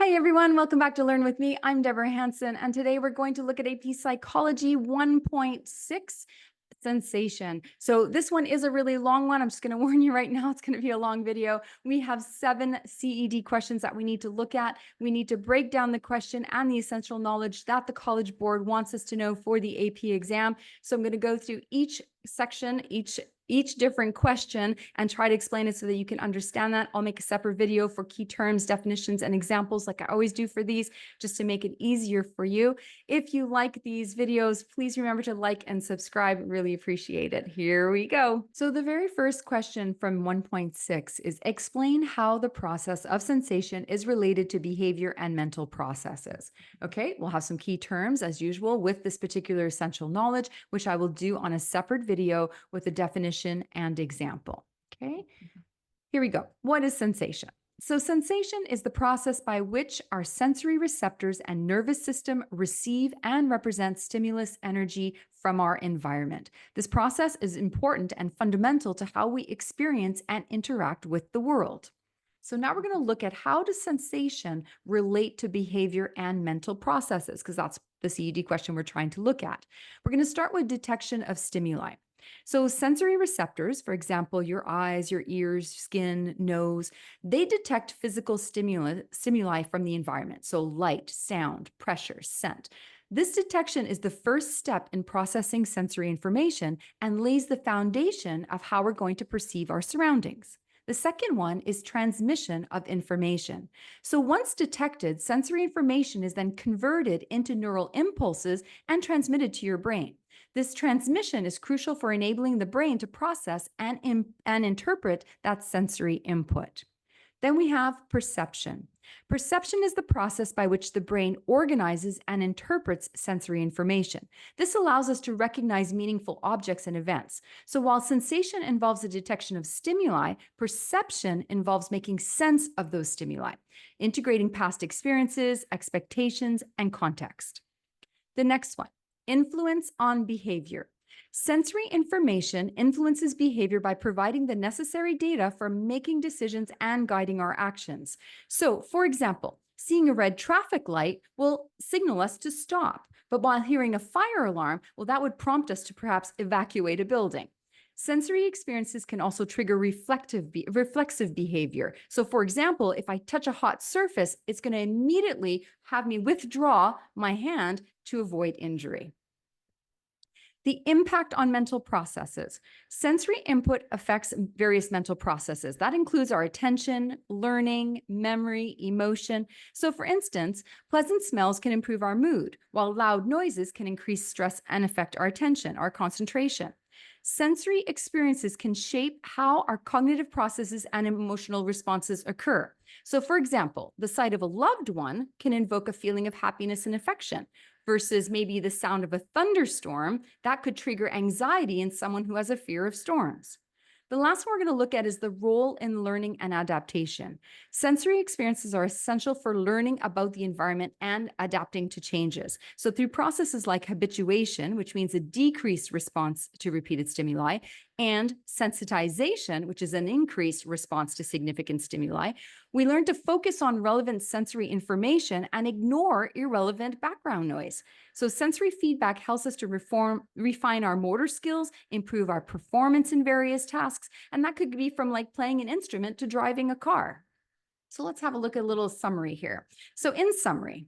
Hi everyone, welcome back to Learn With Me. I'm Deborah Hanson, and today we're going to look at AP Psychology 1.6, Sensation. So this one is a really long one. I'm just going to warn you right now, it's going to be a long video. We have 7 CED questions that we need to look at. We need to break down the question and the essential knowledge that the College Board wants us to know for the AP exam. So I'm going to go through each section, each different question and try to explain it so that you can understand that. I'll make a separate video for key terms, definitions, and examples like I always do for these, just to make it easier for you. If you like these videos, please remember to like and subscribe. Really appreciate it. Here we go. So the very first question from 1.6 is explain how the process of sensation is related to behavior and mental processes. Okay, we'll have some key terms as usual with this particular essential knowledge, which I will do on a separate video with a definition and example. Okay, here we go. What is sensation? So sensation is the process by which our sensory receptors and nervous system receive and represent stimulus energy from our environment. This process is important and fundamental to how we experience and interact with the world. So now we're going to look at how does sensation relate to behavior and mental processes, because that's the CED question we're trying to look at. We're going to start with detection of stimuli. So sensory receptors, for example, your eyes, your ears, skin, nose, they detect physical stimuli from the environment. So light, sound, pressure, scent. This detection is the first step in processing sensory information and lays the foundation of how we're going to perceive our surroundings. The second one is transmission of information. So once detected, sensory information is then converted into neural impulses and transmitted to your brain. This transmission is crucial for enabling the brain to process and interpret that sensory input. Then we have perception. Perception is the process by which the brain organizes and interprets sensory information. This allows us to recognize meaningful objects and events. So while sensation involves the detection of stimuli, perception involves making sense of those stimuli, integrating past experiences, expectations, and context. The next one, influence on behavior. Sensory information influences behavior by providing the necessary data for making decisions and guiding our actions. So, for example, seeing a red traffic light will signal us to stop, but while hearing a fire alarm, well, that would prompt us to perhaps evacuate a building. Sensory experiences can also trigger reflexive behavior. So, for example, if I touch a hot surface, it's going to immediately have me withdraw my hand to avoid injury. The impact on mental processes. Sensory input affects various mental processes. That includes our attention, learning, memory, emotion. So for instance, pleasant smells can improve our mood, while loud noises can increase stress and affect our attention, our concentration. Sensory experiences can shape how our cognitive processes and emotional responses occur. So for example, the sight of a loved one can invoke a feeling of happiness and affection, versus maybe the sound of a thunderstorm that could trigger anxiety in someone who has a fear of storms. The last one we're going to look at is the role in learning and adaptation. Sensory experiences are essential for learning about the environment and adapting to changes. So through processes like habituation, which means a decreased response to repeated stimuli, and sensitization, which is an increased response to significant stimuli, we learn to focus on relevant sensory information and ignore irrelevant background noise. So sensory feedback helps us to refine our motor skills, improve our performance in various tasks, and that could be from like playing an instrument to driving a car. So let's have a look at a little summary here. So in summary,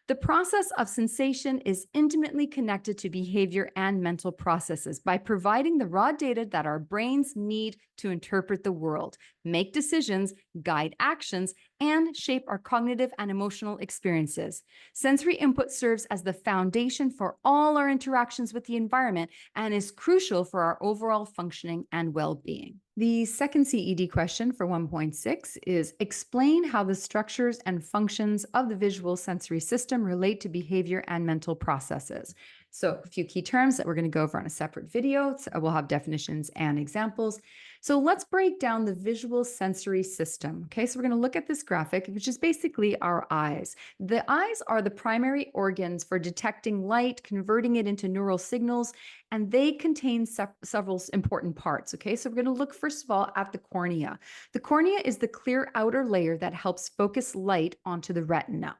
the process of sensation is intimately connected to behavior and mental processes by providing the raw data that our brains need to interpret the world, make decisions, guide actions, and shape our cognitive and emotional experiences. Sensory input serves as the foundation for all our interactions with the environment and is crucial for our overall functioning and well-being. The second CED question for 1.6 is explain how the structures and functions of the visual sensory system relate to behavior and mental processes. So a few key terms that we're going to go over on a separate video. So we'll have definitions and examples. So let's break down the visual sensory system. Okay, so we're going to look at this graphic, which is basically our eyes. The eyes are the primary organs for detecting light, converting it into neural signals, and they contain several important parts. Okay, so we're going to look first of all at the cornea. The cornea is the clear outer layer that helps focus light onto the retina.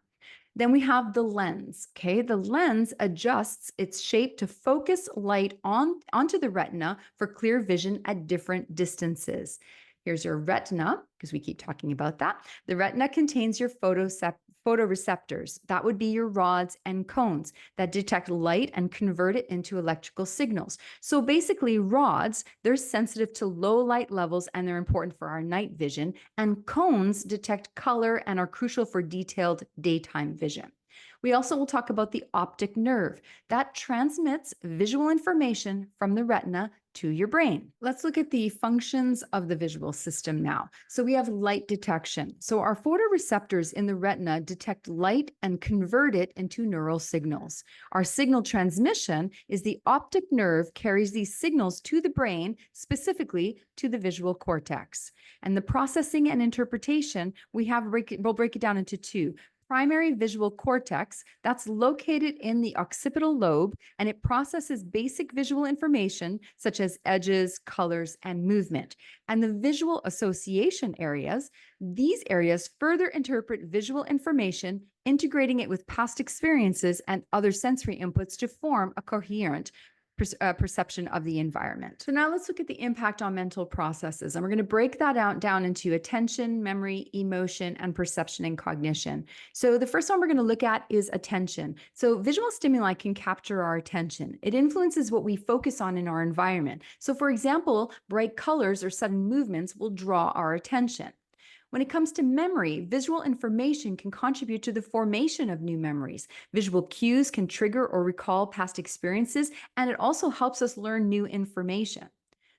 Then we have the lens. Okay, the lens adjusts its shape to focus light onto the retina for clear vision at different distances. Here's your retina, because we keep talking about that. The retina contains your photoreceptors. That would be your rods and cones that detect light and convert it into electrical signals. So basically, rods, they're sensitive to low light levels and they're important for our night vision. And cones detect color and are crucial for detailed daytime vision. We also will talk about the optic nerve that transmits visual information from the retina to your brain. Let's look at the functions of the visual system now. So we have light detection. So our photoreceptors in the retina detect light and convert it into neural signals. Our signal transmission is the optic nerve carries these signals to the brain, specifically to the visual cortex. And the processing and interpretation, we'll break it down into two. Primary visual cortex, that's located in the occipital lobe, and it processes basic visual information such as edges, colors, and movement. And the visual association areas, these areas further interpret visual information, integrating it with past experiences and other sensory inputs to form a coherent perception of the environment. So now let's look at the impact on mental processes. And we're going to break that down into attention, memory, emotion, and perception and cognition. So the first one we're going to look at is attention. So visual stimuli can capture our attention. It influences what we focus on in our environment. So for example, bright colors or sudden movements will draw our attention. When it comes to memory, visual information can contribute to the formation of new memories. Visual cues can trigger or recall past experiences, and it also helps us learn new information.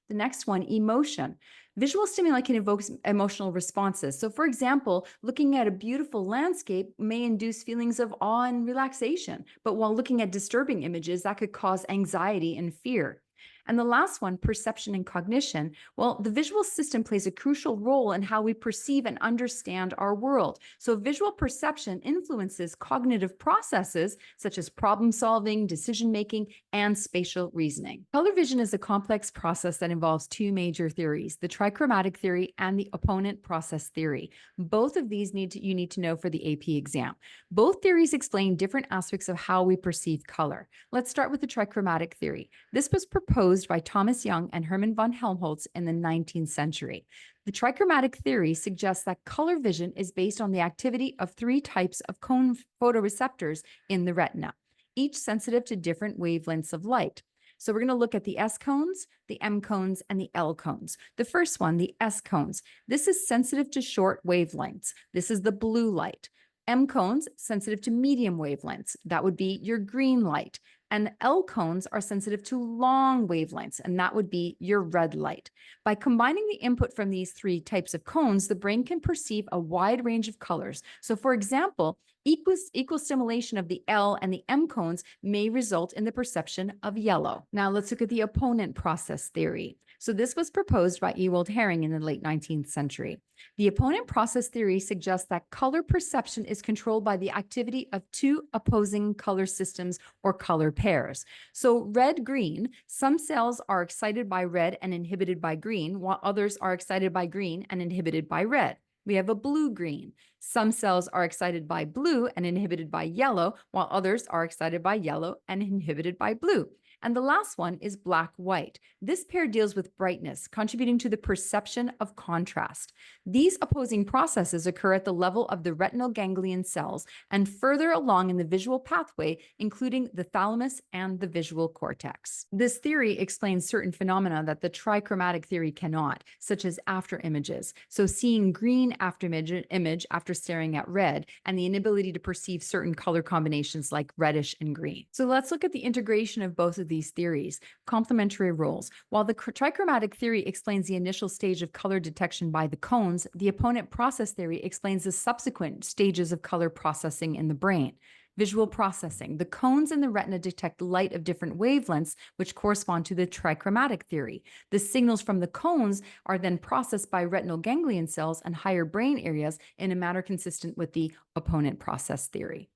The next one, emotion. Visual stimuli can evoke emotional responses. So, for example, looking at a beautiful landscape may induce feelings of awe and relaxation, but while looking at disturbing images, that could cause anxiety and fear. And the last one, perception and cognition. Well, the visual system plays a crucial role in how we perceive and understand our world. So visual perception influences cognitive processes such as problem solving, decision making, and spatial reasoning. Color vision is a complex process that involves two major theories, the trichromatic theory and the opponent process theory. Both of these you need to know for the AP exam. Both theories explain different aspects of how we perceive color. Let's start with the trichromatic theory. This was proposed by Thomas Young and Hermann von Helmholtz in the 19th century. The trichromatic theory suggests that color vision is based on the activity of three types of cone photoreceptors in the retina, each sensitive to different wavelengths of light. So we're going to look at the S cones, the M cones, and the L cones. The first one, the S cones, this is sensitive to short wavelengths. This is the blue light. M cones, sensitive to medium wavelengths. That would be your green light. And L cones are sensitive to long wavelengths, and that would be your red light. By combining the input from these three types of cones, the brain can perceive a wide range of colors. So for example, equal stimulation of the L and the M cones may result in the perception of yellow. Now let's look at the opponent process theory. So this was proposed by Ewald Hering in the late 19th century. The opponent process theory suggests that color perception is controlled by the activity of two opposing color systems or color pairs. So red-green, some cells are excited by red and inhibited by green, while others are excited by green and inhibited by red. We have a blue-green. Some cells are excited by blue and inhibited by yellow, while others are excited by yellow and inhibited by blue. And the last one is black-white. This pair deals with brightness, contributing to the perception of contrast. These opposing processes occur at the level of the retinal ganglion cells and further along in the visual pathway, including the thalamus and the visual cortex. This theory explains certain phenomena that the trichromatic theory cannot, such as after images. So seeing green after image after staring at red, and the inability to perceive certain color combinations like reddish and green. So let's look at the integration of both of these theories, complementary roles. While the trichromatic theory explains the initial stage of color detection by the cones, the opponent process theory explains the subsequent stages of color processing in the brain. Visual processing. The cones in the retina detect light of different wavelengths, which correspond to the trichromatic theory. The signals from the cones are then processed by retinal ganglion cells and higher brain areas in a manner consistent with the opponent process theory.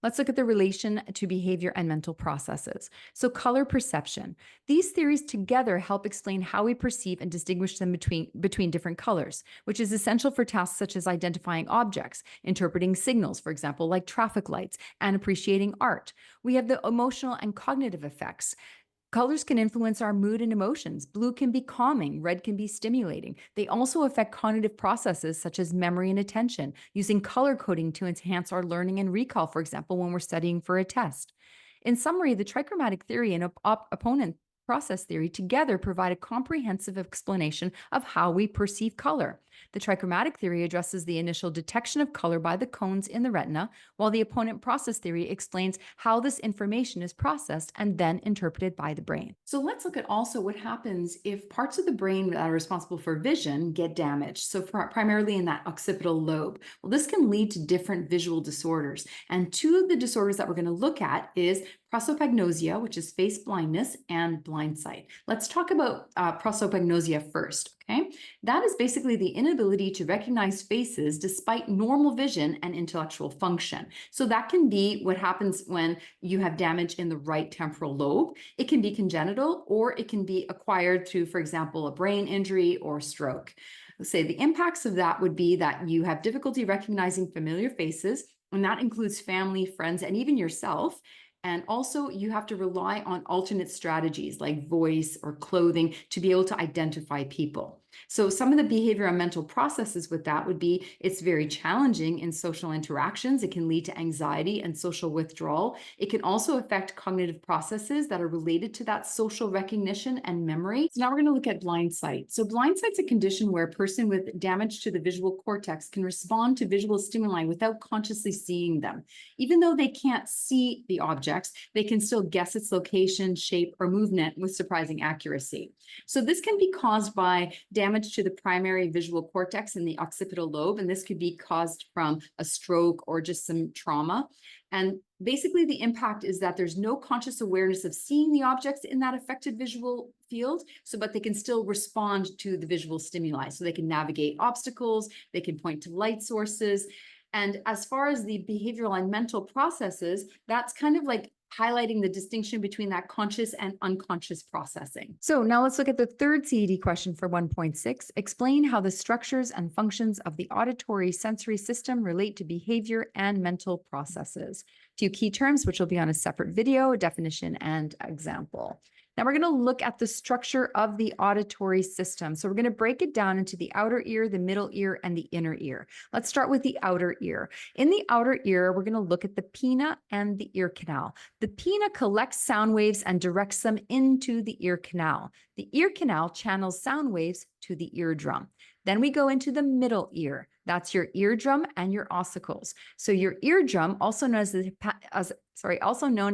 Let's look at the relation to behavior and mental processes. So, color perception. These theories together help explain how we perceive and distinguish them between different colors, which is essential for tasks such as identifying objects, interpreting signals, for example, like traffic lights, and appreciating art. We have the emotional and cognitive effects. Colors can influence our mood and emotions. Blue can be calming, red can be stimulating. They also affect cognitive processes such as memory and attention, using color coding to enhance our learning and recall, for example, when we're studying for a test. In summary, the trichromatic theory and opponent process theory together provide a comprehensive explanation of how we perceive color. The trichromatic theory addresses the initial detection of color by the cones in the retina, while the opponent process theory explains how this information is processed and then interpreted by the brain. So let's look at also what happens if parts of the brain that are responsible for vision get damaged. So primarily in that occipital lobe. Well, this can lead to different visual disorders. And two of the disorders that we're going to look at is prosopagnosia, which is face blindness, and blind sight. Let's talk about prosopagnosia first, okay? That is basically the inability to recognize faces despite normal vision and intellectual function. So that can be what happens when you have damage in the right temporal lobe. It can be congenital, or it can be acquired through, for example, a brain injury or stroke. Let's say the impacts of that would be that you have difficulty recognizing familiar faces, and that includes family, friends, and even yourself. And also, you have to rely on alternate strategies like voice or clothing to be able to identify people. So some of the behavioral and mental processes with that would be it's very challenging in social interactions. It can lead to anxiety and social withdrawal. It can also affect cognitive processes that are related to that social recognition and memory. So now we're going to look at blind sight. So blind sight's a condition where a person with damage to the visual cortex can respond to visual stimuli without consciously seeing them. Even though they can't see the objects, they can still guess its location, shape, or movement with surprising accuracy. So this can be caused by damage to the primary visual cortex in the occipital lobe, and this could be caused from a stroke or just some trauma. And basically the impact is that there's no conscious awareness of seeing the objects in that affected visual field, but they can still respond to the visual stimuli. So they can navigate obstacles, they can point to light sources. And as far as the behavioral and mental processes, that's kind of like highlighting the distinction between that conscious and unconscious processing. So now let's look at the third CED question for 1.6. Explain how the structures and functions of the auditory sensory system relate to behavior and mental processes. A few key terms, which will be on a separate video, definition, and example. Now we're going to look at the structure of the auditory system. So we're going to break it down into the outer ear, the middle ear, and the inner ear. Let's start with the outer ear. In the outer ear, we're going to look at the pinna and the ear canal. The pinna collects sound waves and directs them into the ear canal. The ear canal channels sound waves to the eardrum. Then we go into the middle ear. That's your eardrum and your ossicles. So your eardrum, also known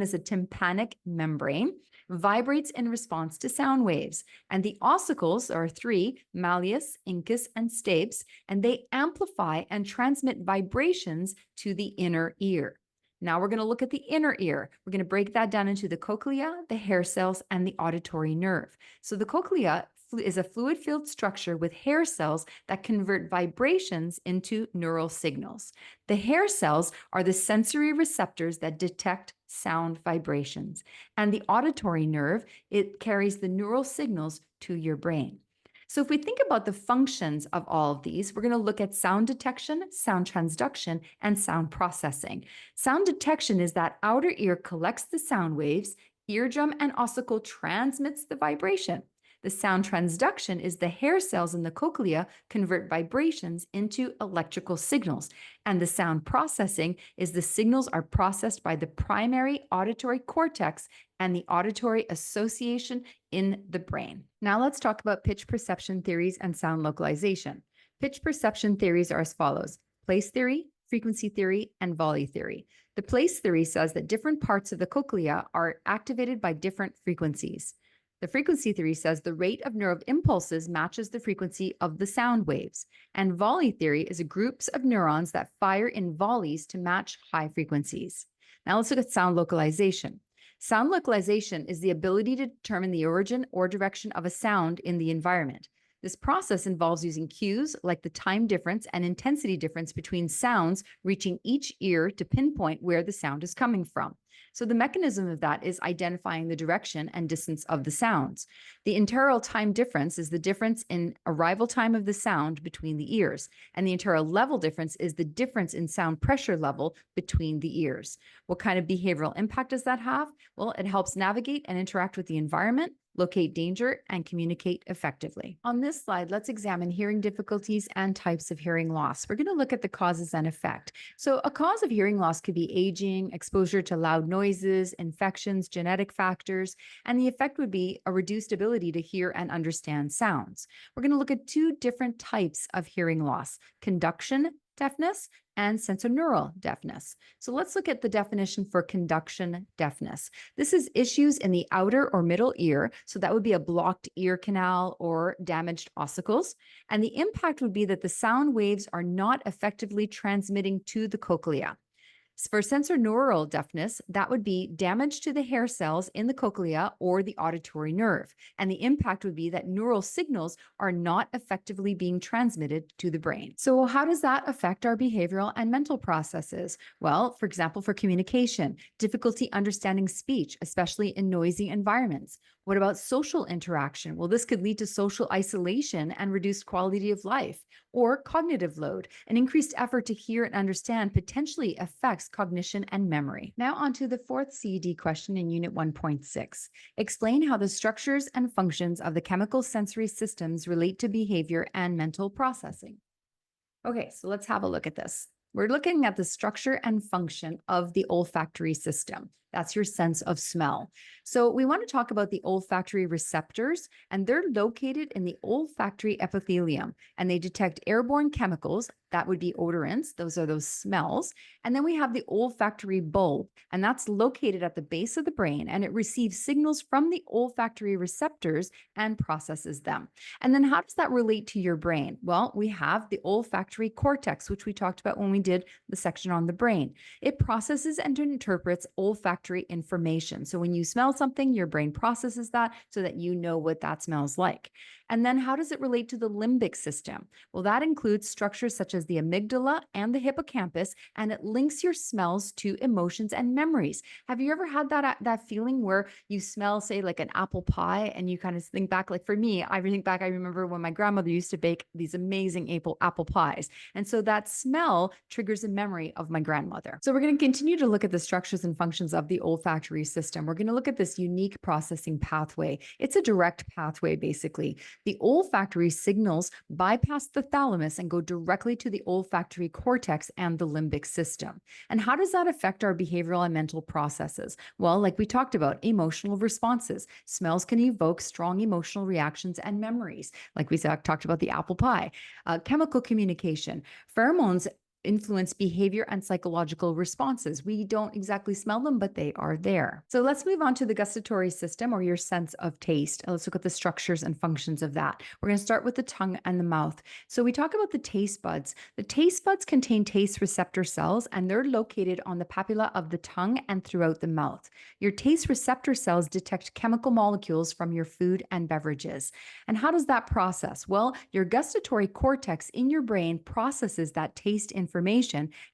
as a tympanic membrane, vibrates in response to sound waves. And the ossicles are three: malleus, incus, and stapes, and they amplify and transmit vibrations to the inner ear. Now we're going to look at the inner ear. We're going to break that down into the cochlea, the hair cells, and the auditory nerve. So the cochlea is a fluid-filled structure with hair cells that convert vibrations into neural signals. The hair cells are the sensory receptors that detect sound vibrations. And the auditory nerve, it carries the neural signals to your brain. So if we think about the functions of all of these, we're going to look at sound detection, sound transduction, and sound processing. Sound detection is that outer ear collects the sound waves, eardrum and ossicle transmits the vibration. The sound transduction is the hair cells in the cochlea convert vibrations into electrical signals. And the sound processing is the signals are processed by the primary auditory cortex and the auditory association in the brain. Now let's talk about pitch perception theories and sound localization. Pitch perception theories are as follows: place theory, frequency theory, and volley theory. The place theory says that different parts of the cochlea are activated by different frequencies. The frequency theory says the rate of nerve impulses matches the frequency of the sound waves. And volley theory is a groups of neurons that fire in volleys to match high frequencies. Now let's look at sound localization. Sound localization is the ability to determine the origin or direction of a sound in the environment. This process involves using cues like the time difference and intensity difference between sounds reaching each ear to pinpoint where the sound is coming from. So the mechanism of that is identifying the direction and distance of the sounds. The interval time difference is the difference in arrival time of the sound between the ears, and the interval level difference is the difference in sound pressure level between the ears. What kind of behavioral impact does that have? Well, it helps navigate and interact with the environment, locate danger, and communicate effectively. On this slide, let's examine hearing difficulties and types of hearing loss. We're going to look at the causes and effect. So a cause of hearing loss could be aging, exposure to loud noises, infections, genetic factors, and the effect would be a reduced ability to hear and understand sounds. We're going to look at two different types of hearing loss: conduction deafness and sensorineural deafness. So let's look at the definition for conduction deafness. This is issues in the outer or middle ear. So that would be a blocked ear canal or damaged ossicles. And the impact would be that the sound waves are not effectively transmitting to the cochlea. For sensorineural deafness, that would be damage to the hair cells in the cochlea or the auditory nerve. And the impact would be that neural signals are not effectively being transmitted to the brain. So how does that affect our behavioral and mental processes? Well, for example, for communication, difficulty understanding speech, especially in noisy environments. What about social interaction? Well, this could lead to social isolation and reduced quality of life. Or cognitive load. An increased effort to hear and understand potentially affects cognition and memory. Now on to the fourth CED question in Unit 1.6. Explain how the structures and functions of the chemical sensory systems relate to behavior and mental processing. Okay, so let's have a look at this. We're looking at the structure and function of the olfactory system. That's your sense of smell. So we want to talk about the olfactory receptors, and they're located in the olfactory epithelium, and they detect airborne chemicals. That would be odorants. Those are those smells. And then we have the olfactory bulb, and that's located at the base of the brain, and it receives signals from the olfactory receptors and processes them. And then how does that relate to your brain? Well, we have the olfactory cortex, which we talked about when we did the section on the brain. It processes and interprets olfactory information. So when you smell something, your brain processes that so that you know what that smells like. And then how does it relate to the limbic system? Well, that includes structures such as the amygdala and the hippocampus, and it links your smells to emotions and memories. Have you ever had that feeling where you smell, say, like an apple pie, and you kind of think back, like for me, I remember when my grandmother used to bake these amazing apple pies. And so that smell triggers a memory of my grandmother. So we're going to continue to look at the structures and functions of the olfactory system. We're going to look at this unique processing pathway. It's a direct pathway, basically. The olfactory signals bypass the thalamus and go directly to the olfactory cortex and the limbic system. And how does that affect our behavioral and mental processes? Well, like we talked about, emotional responses. Smells can evoke strong emotional reactions and memories. Like we talked about the apple pie. Chemical communication. Pheromones influence behavior and psychological responses. We don't exactly smell them, but they are there. So let's move on to the gustatory system, or your sense of taste. And let's look at the structures and functions of that. We're going to start with the tongue and the mouth. So we talk about the taste buds. The taste buds contain taste receptor cells, and they're located on the papilla of the tongue and throughout the mouth. Your taste receptor cells detect chemical molecules from your food and beverages. And how does that process? Well, your gustatory cortex in your brain processes that taste information,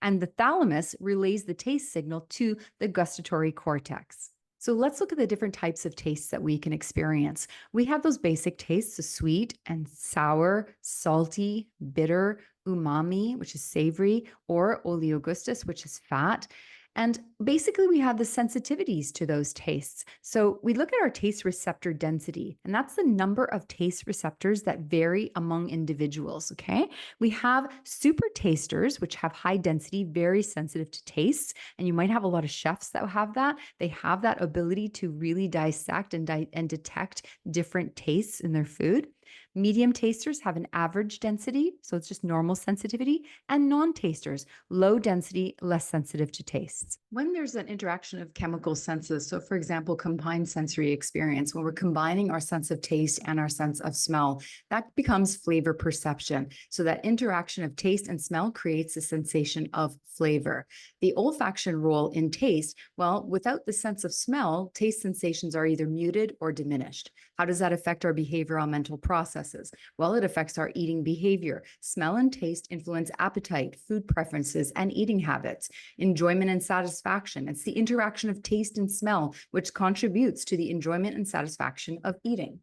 and the thalamus relays the taste signal to the gustatory cortex. So let's look at the different types of tastes that we can experience. We have those basic tastes, so sweet and sour, salty, bitter, umami, which is savory, or oleogustus, which is fat. And basically, we have the sensitivities to those tastes. So we look at our taste receptor density, and that's the number of taste receptors that vary among individuals, okay? We have super tasters, which have high density, very sensitive to tastes, and you might have a lot of chefs that have that. They have that ability to really dissect and detect different tastes in their food. Medium tasters have an average density, so it's just normal sensitivity, and non-tasters, low density, less sensitive to tastes. When there's an interaction of chemical senses, so for example, combined sensory experience, when we're combining our sense of taste and our sense of smell, that becomes flavor perception. So that interaction of taste and smell creates a sensation of flavor. The olfaction role in taste, well, without the sense of smell, taste sensations are either muted or diminished. How does that affect our behavioral mental processes? Well, it affects our eating behavior. Smell and taste influence appetite, food preferences, and eating habits. Enjoyment and satisfaction. It's the interaction of taste and smell, which contributes to the enjoyment and satisfaction of eating.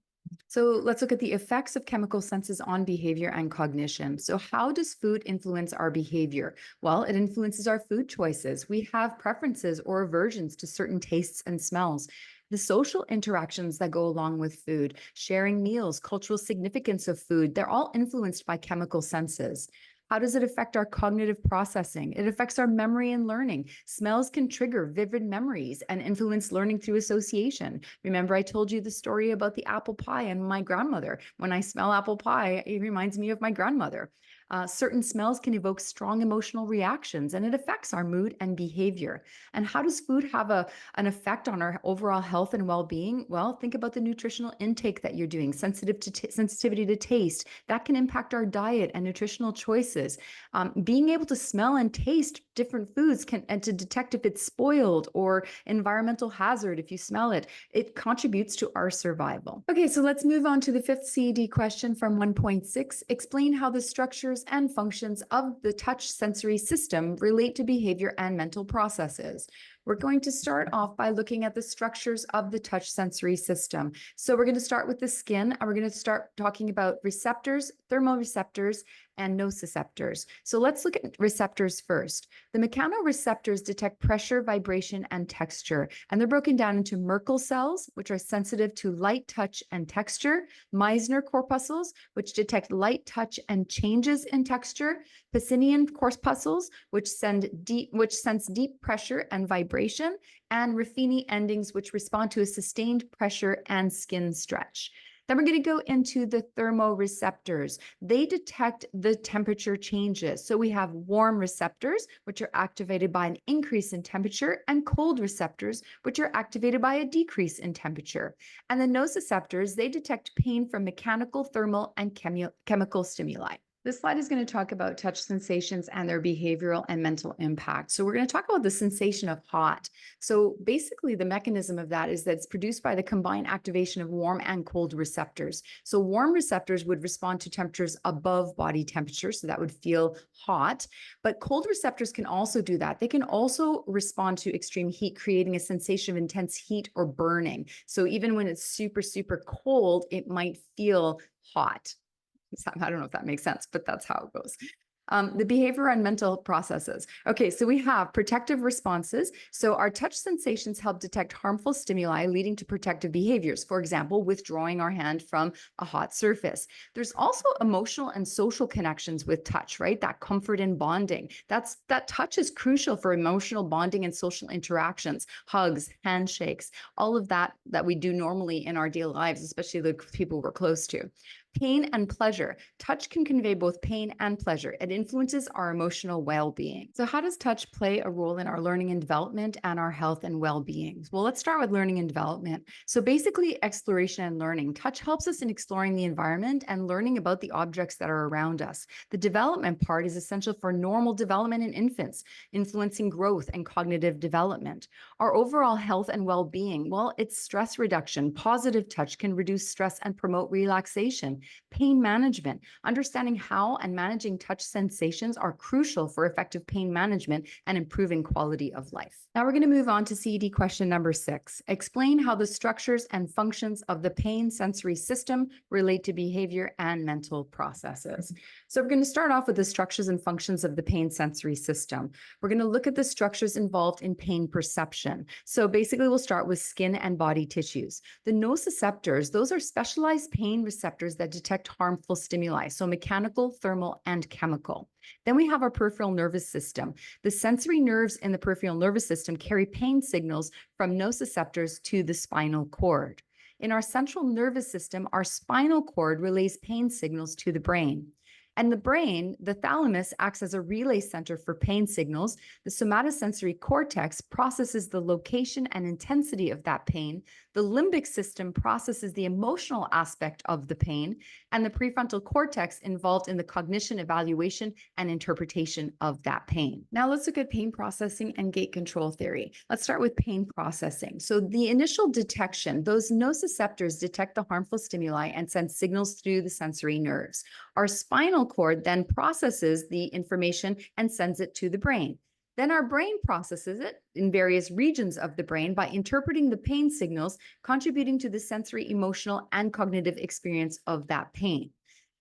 So let's look at the effects of chemical senses on behavior and cognition. So how does food influence our behavior? Well, it influences our food choices. We have preferences or aversions to certain tastes and smells. The social interactions that go along with food, sharing meals, cultural significance of food, they're all influenced by chemical senses. How does it affect our cognitive processing? It affects our memory and learning. Smells can trigger vivid memories and influence learning through association. Remember, I told you the story about the apple pie and my grandmother. When I smell apple pie, it reminds me of my grandmother. Certain smells can evoke strong emotional reactions, and it affects our mood and behavior. And how does food have an effect on our overall health and well-being? Well, think about the nutritional intake that you're doing, sensitivity to taste. That can impact our diet and nutritional choices. Being able to smell and taste different foods and to detect if it's spoiled or environmental hazard, if you smell it, it contributes to our survival. Okay, so let's move on to the fifth CED question from 1.6. Explain how the structures and functions of the touch sensory system relate to behavior and mental processes. We're going to start off by looking at the structures of the touch sensory system. So we're going to start with the skin, and we're going to start talking about receptors, thermoreceptors, and nociceptors. So let's look at receptors first. The mechanoreceptors detect pressure, vibration, and texture, and they're broken down into Merkel cells, which are sensitive to light, touch, and texture, Meissner corpuscles, which detect light, touch, and changes in texture, Pacinian corpuscles, which sense deep pressure and vibration, and Ruffini endings, which respond to a sustained pressure and skin stretch. Then we're going to go into the thermoreceptors. They detect the temperature changes. So we have warm receptors, which are activated by an increase in temperature, and cold receptors, which are activated by a decrease in temperature. And the nociceptors, they detect pain from mechanical, thermal, and chemical stimuli. This slide is going to talk about touch sensations and their behavioral and mental impact. So we're going to talk about the sensation of hot. So basically the mechanism of that is that it's produced by the combined activation of warm and cold receptors. So warm receptors would respond to temperatures above body temperature, so that would feel hot. But cold receptors can also do that. They can also respond to extreme heat, creating a sensation of intense heat or burning. So even when it's super, super cold, it might feel hot. I don't know if that makes sense, but that's how it goes. The behavior and mental processes. Okay, so we have protective responses. So our touch sensations help detect harmful stimuli leading to protective behaviors. For example, withdrawing our hand from a hot surface. There's also emotional and social connections with touch, right? That comfort and bonding. That touch is crucial for emotional bonding and social interactions, hugs, handshakes, all of that we do normally in our daily lives, especially the people we're close to. Pain and pleasure. Touch can convey both pain and pleasure. It influences our emotional well-being. So how does touch play a role in our learning and development and our health and well-being? Well, let's start with learning and development. So basically exploration and learning. Touch helps us in exploring the environment and learning about the objects that are around us. The development part is essential for normal development in infants, influencing growth and cognitive development. Our overall health and well-being, well, it's stress reduction. Positive touch can reduce stress and promote relaxation. Pain management. Understanding how and managing touch sensations are crucial for effective pain management and improving quality of life. Now we're going to move on to CED question number 6. Explain how the structures and functions of the pain sensory system relate to behavior and mental processes. So we're going to start off with the structures and functions of the pain sensory system. We're going to look at the structures involved in pain perception. So basically we'll start with skin and body tissues. The nociceptors, those are specialized pain receptors that detect harmful stimuli, so mechanical, thermal, and chemical. Then we have our peripheral nervous system. The sensory nerves in the peripheral nervous system carry pain signals from nociceptors to the spinal cord. In our central nervous system, our spinal cord relays pain signals to the brain. And the brain, the thalamus, acts as a relay center for pain signals. The somatosensory cortex processes the location and intensity of that pain. The limbic system processes the emotional aspect of the pain, and the prefrontal cortex involved in the cognition, evaluation, and interpretation of that pain. Now let's look at pain processing and gate control theory. Let's start with pain processing. So the initial detection, those nociceptors detect the harmful stimuli and send signals through the sensory nerves. Our spinal cord then processes the information and sends it to the brain. Then our brain processes it in various regions of the brain by interpreting the pain signals, contributing to the sensory, emotional, and cognitive experience of that pain.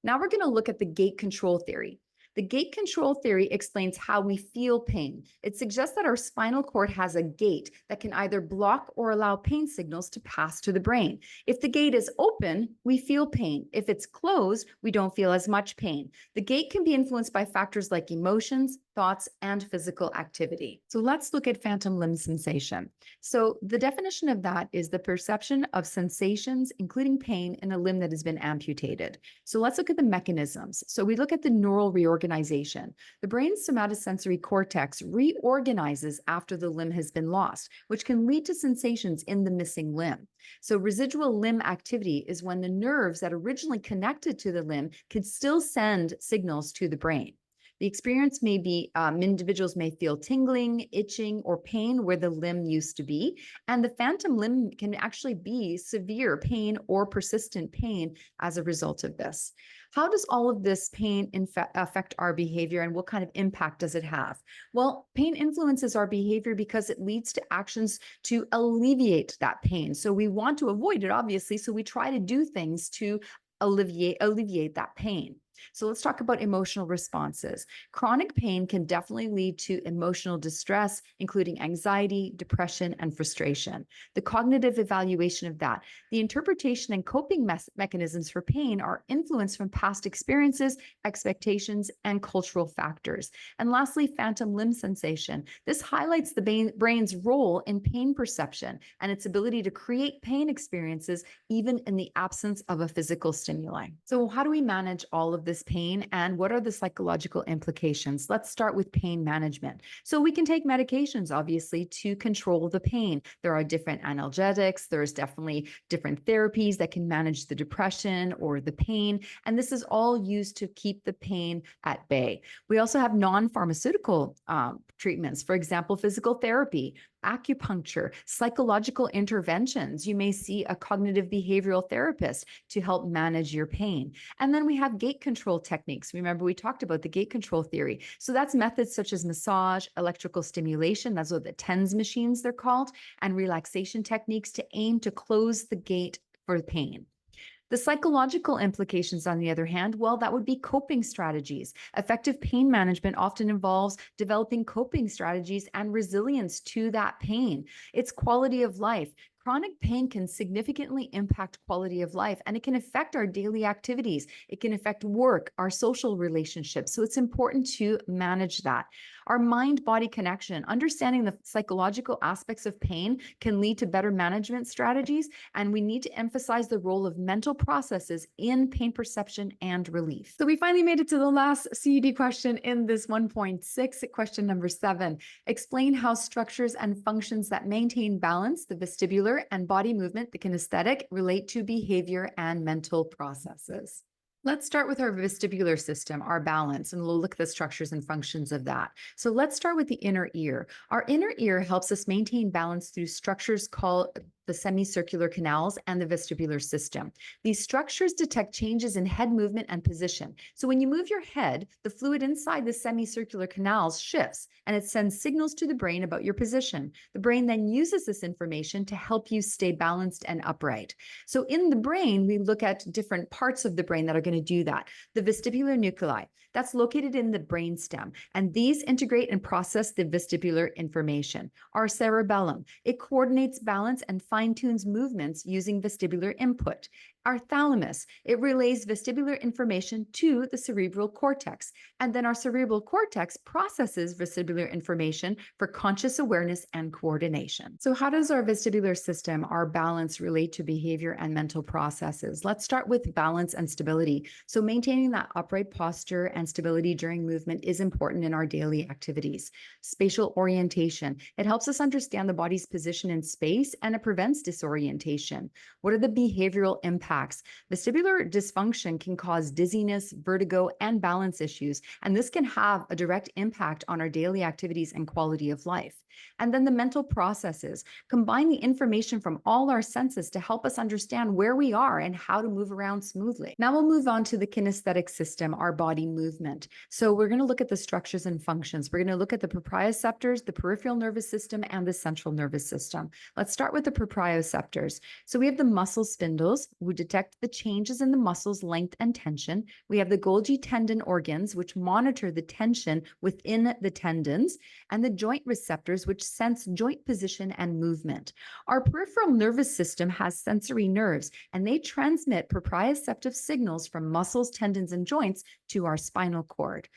Now we're going to look at the gate control theory. The gate control theory explains how we feel pain. It suggests that our spinal cord has a gate that can either block or allow pain signals to pass to the brain. If the gate is open, we feel pain. If it's closed, we don't feel as much pain. The gate can be influenced by factors like emotions, thoughts, and physical activity. So let's look at phantom limb sensation. So the definition of that is the perception of sensations, including pain, in a limb that has been amputated. So let's look at the mechanisms. So we look at the neural reorganization. The brain's somatosensory cortex reorganizes after the limb has been lost, which can lead to sensations in the missing limb. So residual limb activity is when the nerves that originally connected to the limb could still send signals to the brain. The experience may be, individuals may feel tingling, itching, or pain where the limb used to be. And the phantom limb can actually be severe pain or persistent pain as a result of this. How does all of this pain affect our behavior, and what kind of impact does it have? Well, pain influences our behavior because it leads to actions to alleviate that pain. So we want to avoid it, obviously, so we try to do things to alleviate that pain. So let's talk about emotional responses. Chronic pain can definitely lead to emotional distress, including anxiety, depression, and frustration. The cognitive evaluation of that, the interpretation and coping mechanisms for pain are influenced from past experiences, expectations, and cultural factors. And lastly, phantom limb sensation. This highlights the brain's role in pain perception and its ability to create pain experiences even in the absence of a physical stimuli. So how do we manage all of this pain, and what are the psychological implications? Let's start with pain management. So we can take medications, obviously, to control the pain. There are different analgesics. There's definitely different therapies that can manage the depression or the pain. And this is all used to keep the pain at bay. We also have non-pharmaceutical treatments, for example, physical therapy, acupuncture, psychological interventions. You may see a cognitive behavioral therapist to help manage your pain. And then we have gate control techniques. Remember, we talked about the gate control theory. So that's methods such as massage, electrical stimulation, that's what the TENS machines they're called, and relaxation techniques to aim to close the gate for pain. The psychological implications, on the other hand, well, that would be coping strategies. Effective pain management often involves developing coping strategies and resilience to that pain. It's quality of life. Chronic pain can significantly impact quality of life, and it can affect our daily activities. It can affect work, our social relationships. So it's important to manage that. Our mind-body connection, understanding the psychological aspects of pain can lead to better management strategies, and we need to emphasize the role of mental processes in pain perception and relief. So we finally made it to the last CED question in this 1.6, question number 7. Explain how structures and functions that maintain balance, the vestibular and body movement, the kinesthetic, relate to behavior and mental processes. Let's start with our vestibular system, our balance, and we'll look at the structures and functions of that. So let's start with the inner ear. Our inner ear helps us maintain balance through structures called the semicircular canals and the vestibular system. These structures detect changes in head movement and position. So when you move your head, the fluid inside the semicircular canals shifts, and it sends signals to the brain about your position. The brain then uses this information to help you stay balanced and upright. So in the brain, we look at different parts of the brain that are going to do that. The vestibular nuclei, that's located in the brainstem, and these integrate and process the vestibular information. Our cerebellum, it coordinates balance and fine-tunes movements using vestibular input. Our thalamus, it relays vestibular information to the cerebral cortex, and then our cerebral cortex processes vestibular information for conscious awareness and coordination. So how does our vestibular system, our balance, relate to behavior and mental processes? Let's start with balance and stability. So maintaining that upright posture and stability during movement is important in our daily activities. Spatial orientation, it helps us understand the body's position in space, and it prevents disorientation. What are the behavioral impacts? Vestibular dysfunction can cause dizziness, vertigo, and balance issues, and this can have a direct impact on our daily activities and quality of life. And then the mental processes combine the information from all our senses to help us understand where we are and how to move around smoothly. Now we'll move on to the kinesthetic system, our body movement. So we're going to look at the structures and functions. We're going to look at the proprioceptors, the peripheral nervous system, and the central nervous system. Let's start with the proprioceptors. So we have the muscle spindles, who detect the changes in the muscle's length and tension. We have the Golgi tendon organs, which monitor the tension within the tendons, and the joint receptors, which sense joint position and movement. Our peripheral nervous system has sensory nerves, and they transmit proprioceptive signals from muscles, tendons, and joints to our spinal cord.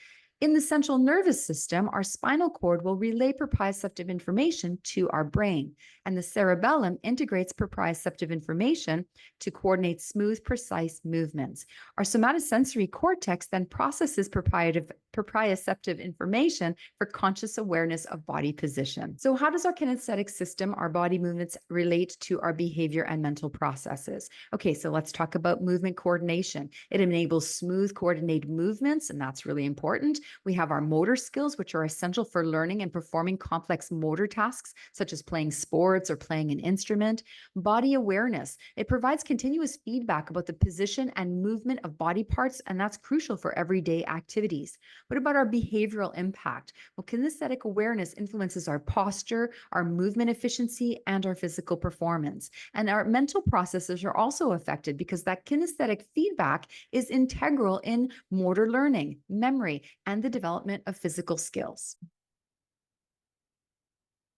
In the central nervous system, our spinal cord will relay proprioceptive information to our brain, and the cerebellum integrates proprioceptive information to coordinate smooth, precise movements. Our somatosensory cortex then processes proprioceptive information for conscious awareness of body position. So how does our kinesthetic system, our body movements, relate to our behavior and mental processes? Okay, so let's talk about movement coordination. It enables smooth, coordinated movements, and that's really important. We have our motor skills, which are essential for learning and performing complex motor tasks, such as playing sports or playing an instrument. Body awareness, it provides continuous feedback about the position and movement of body parts, and that's crucial for everyday activities. What about our behavioral impact? Well, kinesthetic awareness influences our posture, our movement efficiency, and our physical performance. And our mental processes are also affected because that kinesthetic feedback is integral in motor learning, memory, and the development of physical skills.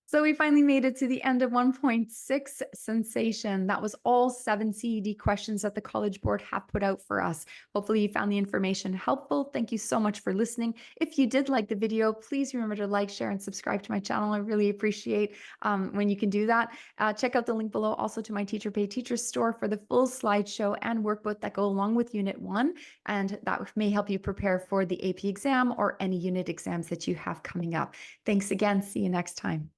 So we finally made it to the end of 1.6 sensation. That was all 7 CED questions that the College Board have put out for us. Hopefully you found the information helpful. Thank you so much for listening. If you did like the video, please remember to like, share, and subscribe to my channel. I really appreciate when you can do that. Check out the link below also to my TeacherPay Teacher Store for the full slideshow and workbook that go along with Unit 1. And that may help you prepare for the AP exam or any unit exams that you have coming up. Thanks again. See you next time.